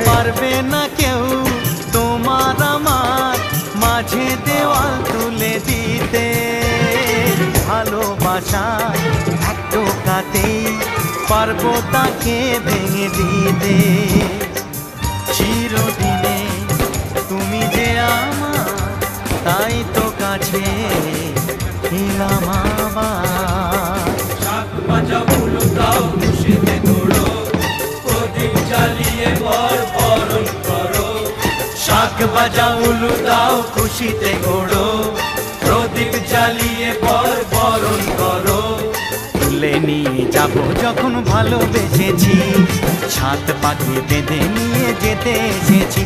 পারবে না কেউ তোমার আমার মাঝে দেওয়াল তুলে দিতে। ভালোবাসা এক টোকাতেই পারবো তাকে ভেঙে দিতে। চিরদিনে তুমি যে আমার, তাই তো কাছে এলাম আবার। শাক ভাজা উলুদাও খুশিতে ঘোড়ো, প্রদীপ জ্বালিয়ে বর বরণ করো। শাক ভাজা উলুদাও খুশিতে ঘোড়ো, প্রদীপ জ্বালিয়ে বর বরণ করো। তুলে নিয়ে যাবো যখন ভালোবেসেছি, ছাদ পাখি বেঁধে নিয়ে যেতে এসেছি।